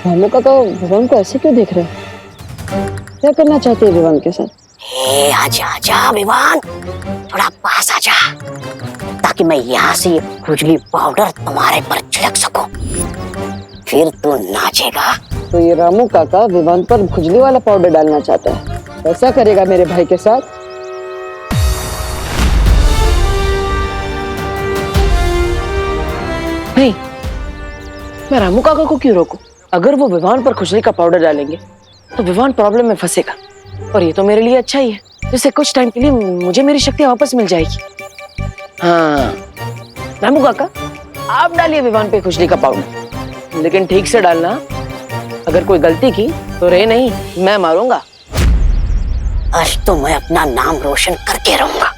रामू काका विवान को ऐसे क्यों देख रहे हैं? क्या करना चाहते हैं विवान के साथ? आजा आजा विवान, थोड़ा पास आजा ताकि मैं यहाँ से ये खुजली पाउडर तुम्हारे पर छिड़क सकूं। फिर तू नाचेगा। तो ये रामू काका विवान पर खुजली वाला पाउडर डालना चाहता है, ऐसा करेगा मेरे भाई के साथ? नहीं, मैं रामू काका को क्यों रोकूं? अगर वो विवान पर खुजली का पाउडर डालेंगे तो विवान प्रॉब्लम में फंसेगा, और ये तो मेरे लिए अच्छा ही है। जिससे कुछ टाइम के लिए मुझे मेरी शक्ति वापस मिल जाएगी। हाँ रामू काका, आप डालिए विवान पे खुजली का पाउडर, लेकिन ठीक से डालना। अगर कोई गलती की तो रे नहीं, मैं मारूंगा। आज तो मैं अपना नाम रोशन करके रहूंगा।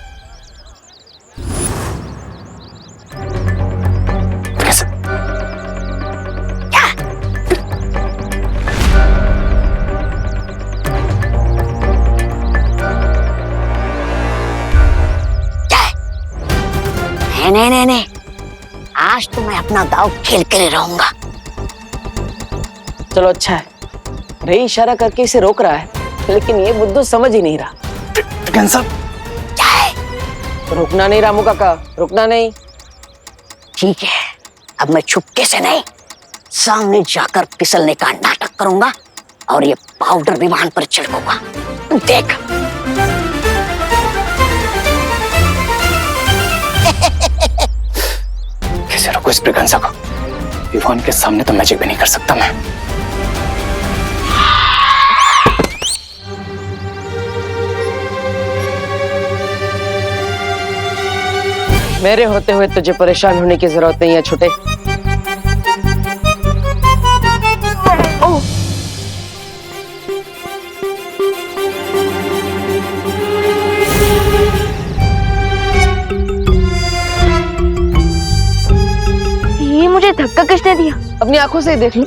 नहीं, आज तो मैं अपना दाव खेल कर रहूंगा। चलो अच्छा है, रे इशारा करके इसे रोक रहा है, लेकिन ये बुद्धू समझ ही नहीं रहा। क्या है? रुकना नहीं रामू काका, रुकना नहीं। ठीक है, अब मैं छुपके से नहीं, सामने जाकर फिसलने का नाटक करूंगा और ये पाउडर विमान पर छिड़कूंगा। देख। कैसे रोको इस ब्रिगेंजा को? विवान के सामने तो मैजिक भी नहीं कर सकता मैं। मेरे होते हुए तुझे परेशान होने की जरूरत नहीं है छोटे। ये मुझे धक्का किसने दिया? अपनी आंखों से ही देख लो।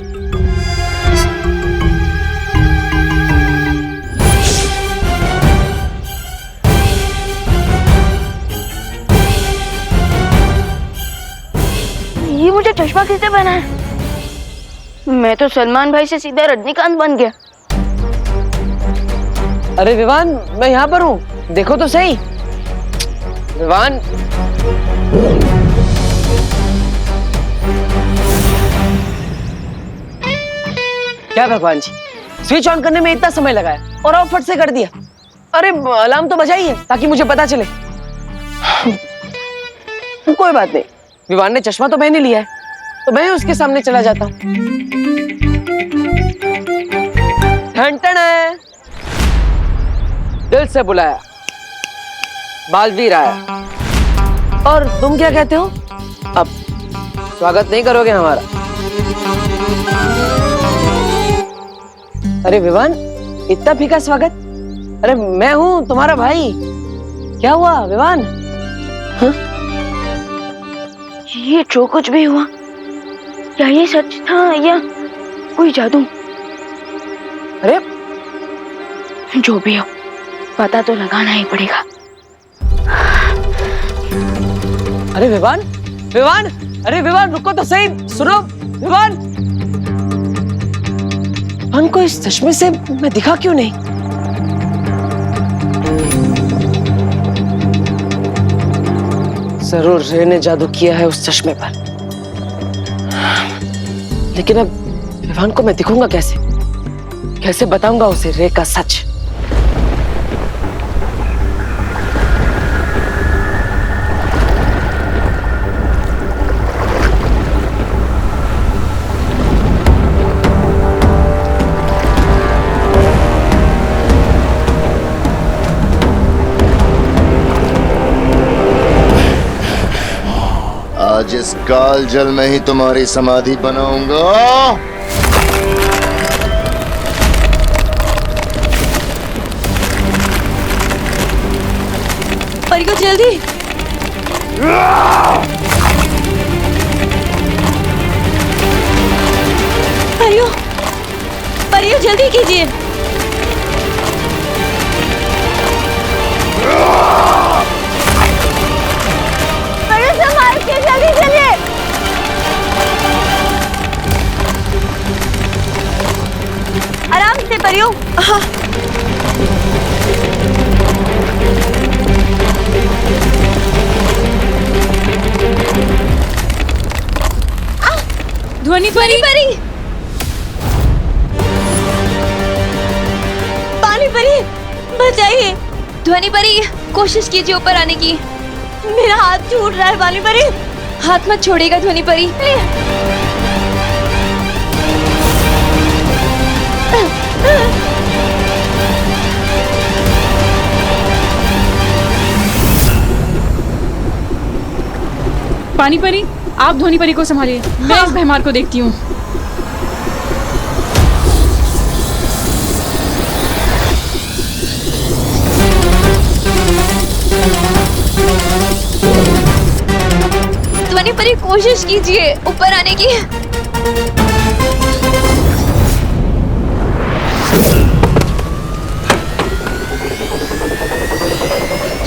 ये मुझे चश्मा किसने पहना है? मैं तो सलमान भाई से सीधा रजनीकांत बन गया। अरे विवान, मैं यहाँ पर हूँ, देखो तो सही। विवान, क्या भगवान जी, स्विच ऑन करने में इतना समय लगाया और आप फट से कर दिया। अरे अलार्म तो बजाइए ताकि मुझे पता चले। कोई बात नहीं, विवान ने चश्मा तो मैंने लिया है, तो मैं उसके सामने चला जाता हूँ। ठन है, दिल से बुलाया, बालवीर आया। और तुम क्या कहते हो? अब स्वागत नहीं करोगे हमारा? अरे विवान, इतना फीका स्वागत? अरे मैं हूं तुम्हारा भाई। क्या हुआ विवान? हाँ? ये जो कुछ भी हुआ, क्या ये सच था या कोई जादू? अरे जो भी हो, पता तो लगाना ही पड़ेगा। अरे विवान, विवान, अरे विवान रुको तो सही, सुनो विवान। विवान को इस चश्मे से मैं दिखा क्यों नहीं? जरूर रे ने जादू किया है उस चश्मे पर, लेकिन अब विवान को मैं दिखूंगा कैसे? कैसे बताऊंगा उसे रे का सच? आज इस काल जल में ही तुम्हारी समाधि बनाऊंगा। परियो जल्दी। परियो, परियो जल्दी कीजिए। ध्वनि परी परी पानी परी बचाइए। ध्वनि परी, कोशिश कीजिए ऊपर आने की। मेरा हाथ छूट रहा है पानी परी। हाथ मत छोड़ेगा ध्वनि परी। पानी परी, आप ध्वनि परी को संभालिए, मैं इस भैमार को देखती हूँ। ध्वनि परी, कोशिश कीजिए ऊपर आने की।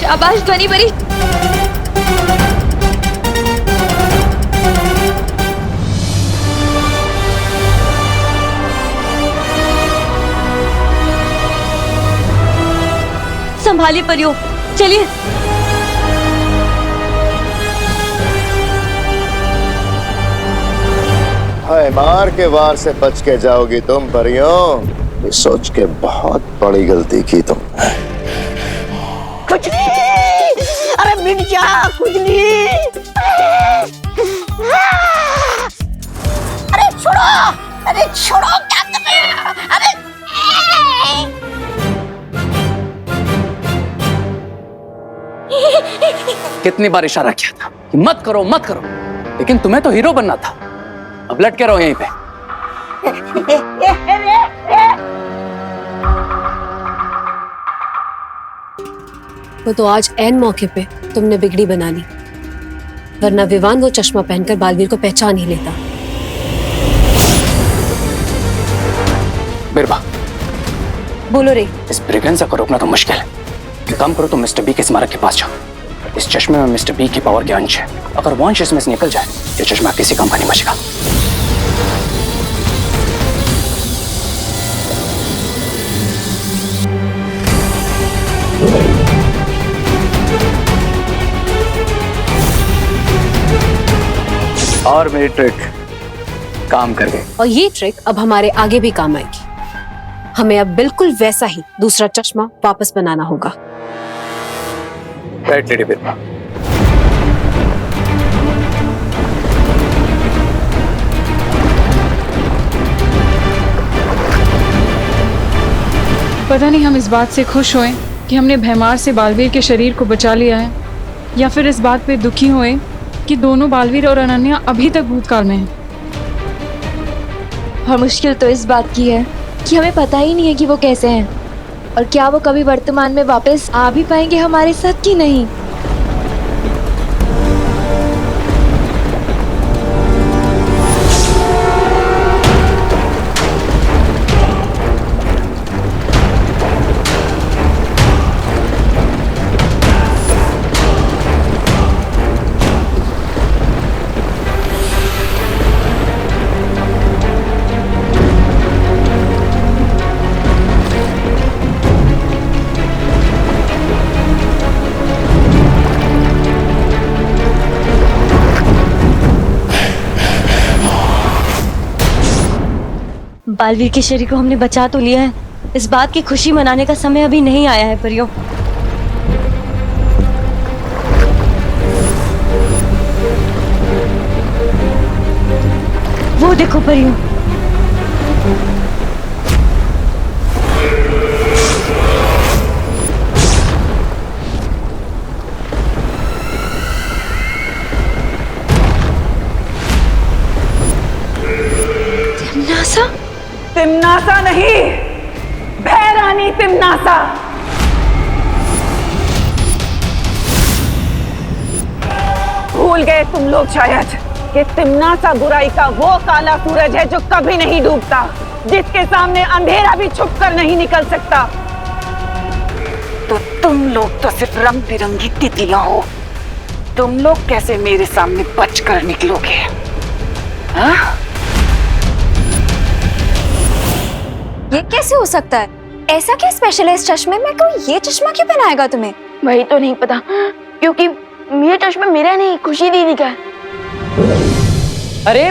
शाबाश ध्वनि परी। संभालिए परियों, चलिए। मार के वार से बच के जाओगी तुम परियों। ये सोच के बहुत बड़ी गलती की तुम। कुछ नहीं, अरे मिट जा, कुछ नहीं। अरे छोड़ो, अरे छोड़ो, क्या कर रहे हो? अरे कितनी बार इशारा किया था कि मत करो मत करो, लेकिन तुम्हें तो हीरो बनना था। अब लटके रहो यहीं पे। वो तो आज ऐन मौके पे तुमने बिगड़ी बना ली, वरना विवान वो चश्मा पहनकर बालवीर को पहचान ही लेता। बिरबा, बोलो रे। इस ब्रिगेंजा को रोकना तो मुश्किल है। एक काम करो, तुम मिस्टर बी के स्मारक के पास जाओ। इस चश्मे में मिस्टर बी की पावर के अंश है। अगर वो अंश इसमें से निकल जाए, ये चश्मा किसी काम का नहीं बचेगा। और मेरी ट्रिक काम कर गई। और ये ट्रिक अब हमारे आगे भी काम आएगी। हमें अब बिल्कुल वैसा ही दूसरा चश्मा वापस बनाना होगा। राइट लेडी बिरबा। पता नहीं हम इस बात से खुश होएं कि हमने भैमार से बालवीर के शरीर को बचा लिया है, या फिर इस बात पे दुखी होएं कि दोनों बालवीर और अनन्या अभी तक भूतकाल में हैं। और मुश्किल तो इस बात की है कि हमें पता ही नहीं है कि वो कैसे हैं, और क्या वो कभी वर्तमान में वापस आ भी पाएंगे हमारे साथ कि नहीं। बालवीर के शरीर को हमने बचा तो लिया है, इस बात की खुशी मनाने का समय अभी नहीं आया है परियों। वो देखो परियों, तिम्नासा नहीं, भैरानी तिम्नासा। भूल गए तुम लोग शायद कि तिम्नासा बुराई का वो काला सूरज है जो कभी नहीं डूबता, जिसके सामने अंधेरा भी छुपकर नहीं निकल सकता। तो तुम लोग तो सिर्फ रंग बिरंगी तितलियां हो। तुम लोग कैसे मेरे सामने बचकर निकलोगे? हाँ? ये कैसे हो सकता है? ऐसा क्या स्पेशल है इस चश्मे में? कोई ये चश्मा क्यों पहनाएगा तुम्हें? वही तो नहीं पता, क्योंकि ये चश्मा मेरा नहीं, खुशी दीदी का है। अरे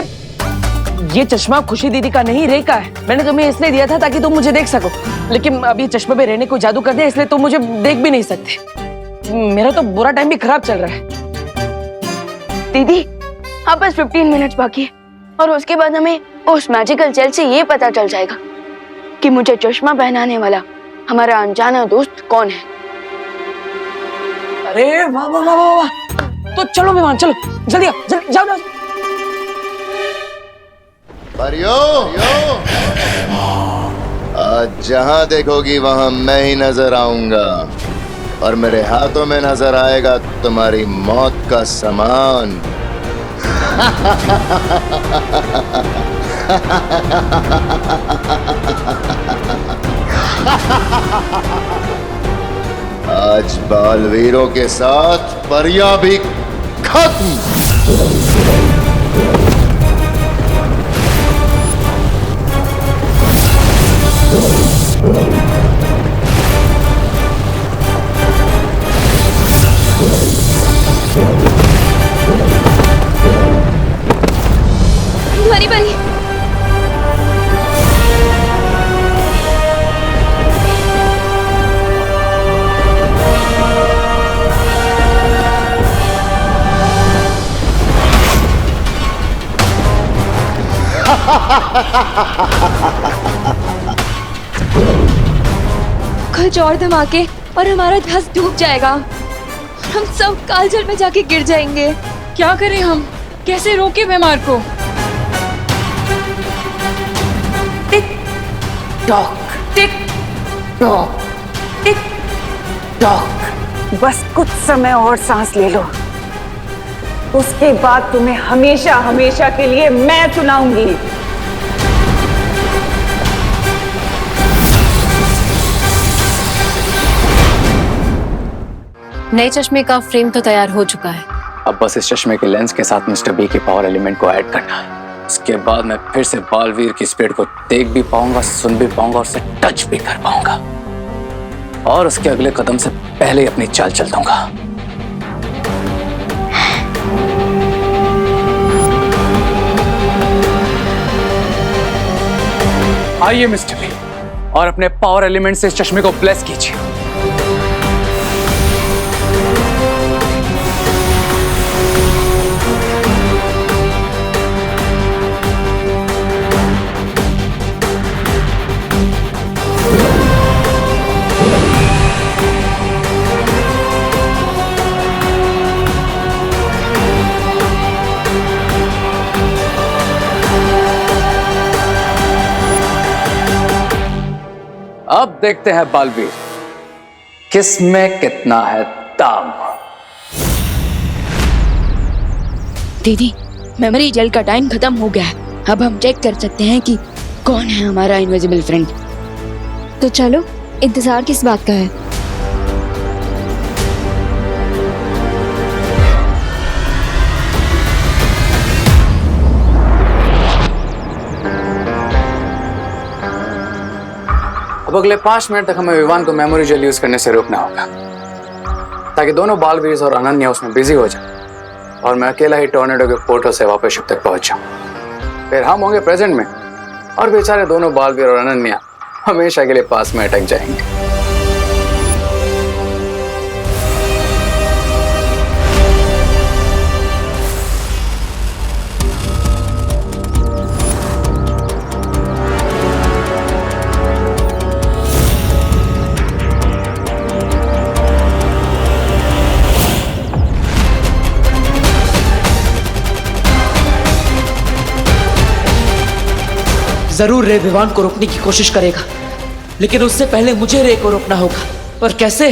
ये चश्मा खुशी दीदी का नहीं, रे का है। मैंने तुम्हें इसलिए दिया था ताकि तुम मुझे देख सको, लेकिन अब ये चश्मे पे रहने को जादू कर दिया, इसलिए तुम मुझे देख भी नहीं सकते। मेरा तो बुरा टाइम भी खराब चल रहा है। दीदी हाँ, बस 15 मिनट्स बाकी है और उसके बाद हमें उस मैजिकल जेल से ये पता चल जाएगा कि मुझे चश्मा पहनाने वाला हमारा अनजाना दोस्त कौन है। अरे वाह वाह वाह वाह वाह। तो चलो विमान, चलो जल्दी आओ, जल्दी जाओ जाओ। परियों, आज जहां देखोगी वहां मैं ही नजर आऊंगा और मेरे हाथों में नजर आएगा तुम्हारी मौत का सामान। आज बालवीरों के साथ परियां भी खत्म। ध्वनि बनी। कुछ और धमाके और हमारा धस डूब जाएगा। हम सब कालजल में जाके गिर जाएंगे। क्या करें हम? कैसे रोके बीमार को? Tick tock, tick tock, tick tock. बस कुछ समय और सांस ले लो, उसके बाद तुम्हें हमेशा हमेशा के लिए मैं सुनाऊंगी। नए चश्मे का फ्रेम तो तैयार हो चुका है। अब बस इस चश्मे के लेंस के साथ मिस्टर बी के पावर एलिमेंट को ऐड करना है। उसके बाद मैं फिर से बालवीर की स्पीड को देख भी पाऊंगा, सुन भी पाऊंगा और उसे टच भी कर पाऊंगा, और उसके अगले कदम से पहले ही अपनी चाल चल दूंगा। आइए मिस्टर बी, और अपने पावर एलिमेंट से इस चश्मे को ब्लेस कीजिए। अब देखते हैं बालवीर, किस में कितना है दाम। दीदी, मेमोरी जेल का टाइम खत्म हो गया है। अब हम चेक कर सकते हैं कि कौन है हमारा इनविजिबल फ्रेंड। तो चलो, इंतजार किस बात का है? अब अगले 5 मिनट तक हमें विवान को मेमोरी जेल यूज करने से रोकना होगा, ताकि दोनों बालवीर और अनन्या उसमें बिजी हो जाए और मैं अकेला ही टोर्नेडो के पोर्टल से वापस शिप तक पहुंच जाऊं। फिर हम होंगे प्रेजेंट में और बेचारे दोनों बालवीर और अनन्या हमेशा के लिए पास में अटक जाएंगे। जरूर रे विवान को रोकने की कोशिश करेगा, लेकिन उससे पहले मुझे रे को रोकना होगा। और कैसे?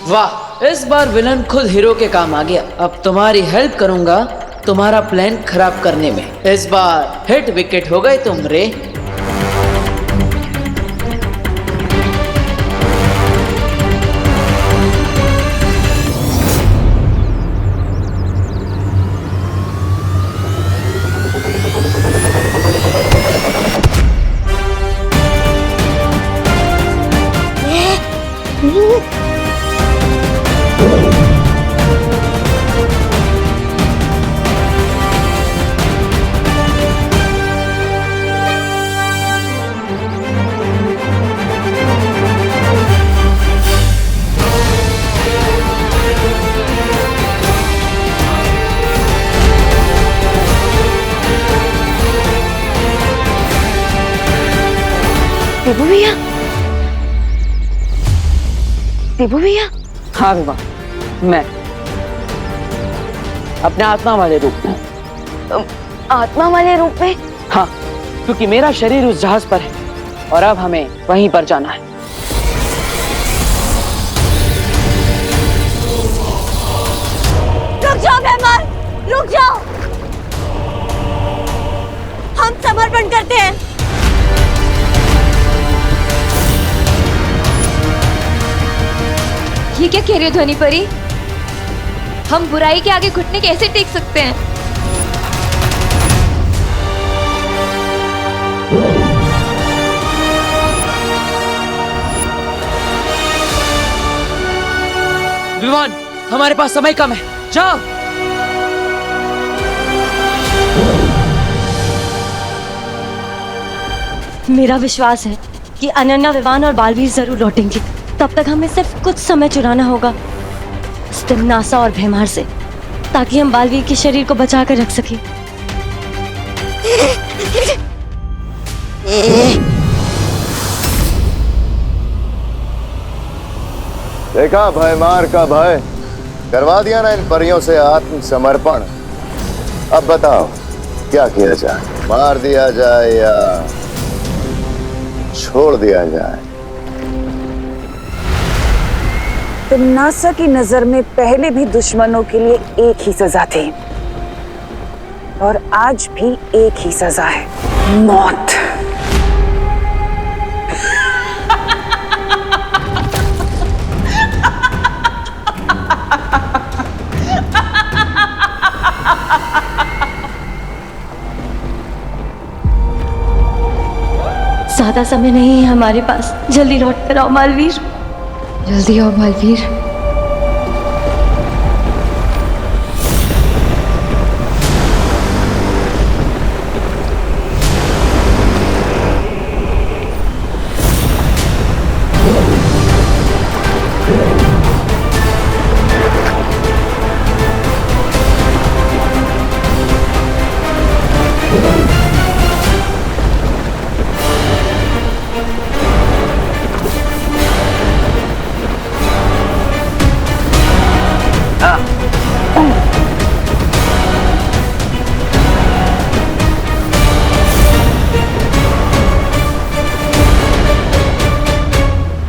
वाह, इस बार विलन खुद हीरो के काम आ गया। अब तुम्हारी हेल्प करूंगा तुम्हारा प्लान खराब करने में। इस बार हिट विकेट हो गए तुम रे। देबू भैया, देबू भैया। हाँ विवान, मैं अपने आत्मा वाले रूप में। आत्मा वाले रूप में? हाँ, क्योंकि मेरा शरीर उस जहाज पर है और अब हमें वहीं पर जाना है। रुक जाओ मेहमान, रुक जाओ। हम समर्पण करते हैं। ये क्या कह रही हो ध्वनि परी? हम बुराई के आगे घुटने कैसे टेक सकते हैं? विवान, हमारे पास समय कम है, जाओ। मेरा विश्वास है कि अनन्या, विवान और बालवीर जरूर लौटेंगे। तब तक हमें सिर्फ कुछ समय चुराना होगा तिम्नासा और भैमार से, ताकि हम बालवीर के शरीर को बचा कर रख सकें। देखा भयमार का भय, करवा दिया ना इन परियों से आत्मसमर्पण। अब बताओ क्या किया जाए, मार दिया जाए या छोड़ दिया जाए? तिम्नासा की नजर में पहले भी दुश्मनों के लिए एक ही सजा थी और आज भी एक ही सजा है, मौत। ज्यादा समय नहीं है हमारे पास, जल्दी लौट कर आओ मालवीर। जल्दी आओ बालवीर।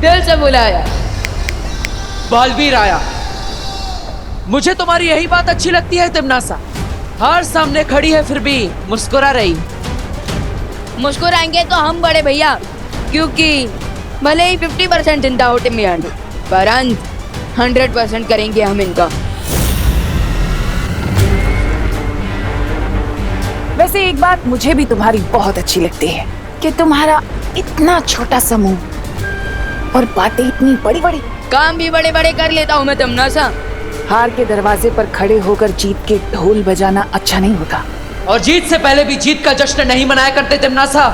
दिल से बुलाया, बालवीर आया। मुझे तुम्हारी यही बात अच्छी लगती है तिम्नासा, हर सामने खड़ी है फिर भी मुस्कुरा रही। मुस्कुराएंगे तो हम बड़े भैया, क्योंकि भले ही 50% चिंता हो टिमियान, पर अंत 100% करेंगे हम इनका। वैसे एक बात मुझे भी तुम्हारी बहुत अच्छी लगती है कि तुम्हारा इतना छोटा समूह और बातें इतनी बड़ी बड़ी। काम भी बड़े बड़े कर लेता हूँ मैं तिम्नासा। हार के दरवाजे पर खड़े होकर जीत के ढोल बजाना अच्छा नहीं होता। और जीत से पहले भी जीत का जश्न नहीं मनाया करते तिम्नासा।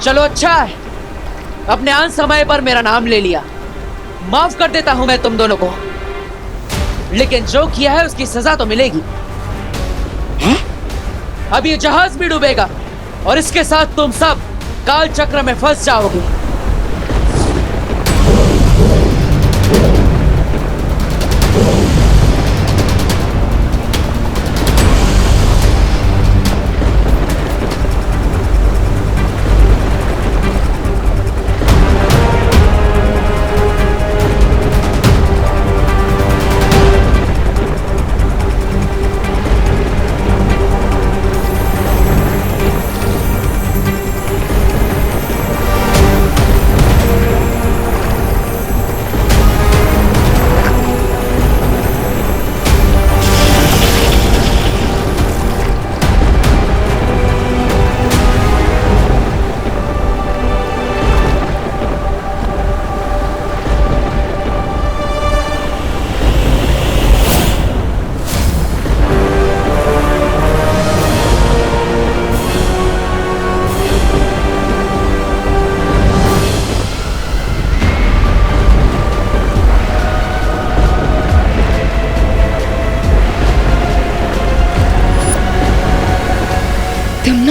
चलो अच्छा है, अपने आन समय पर मेरा नाम ले लिया, माफ कर देता हूं मैं तुम दोनों को, लेकिन जो किया है उसकी सजा तो मिलेगी। अब ये जहाज भी डूबेगा और इसके साथ तुम सब काल चक्र में फंस जाओगे।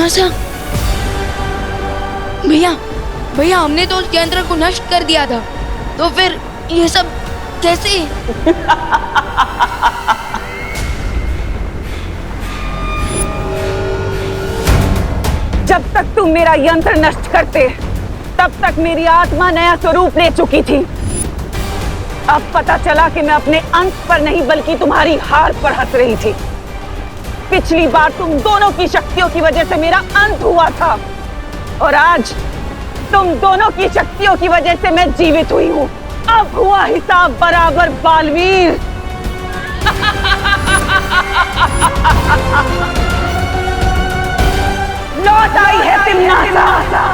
तिमनासा भैया भैया हमने तो उस यंत्र को नष्ट कर दिया था, तो फिर ये सब कैसे? जब तक तुम मेरा यंत्र नष्ट करते तब तक मेरी आत्मा नया स्वरूप ले चुकी थी। अब पता चला कि मैं अपने अंत पर नहीं बल्कि तुम्हारी हार पर हंस रही थी। पिछली बार तुम दोनों की शक्तियों की वजह से मेरा अंत हुआ था और आज तुम दोनों की शक्तियों की वजह से मैं जीवित हुई हूं। अब हुआ हिसाब बराबर बालवीर। लौट आई है तिमनासा।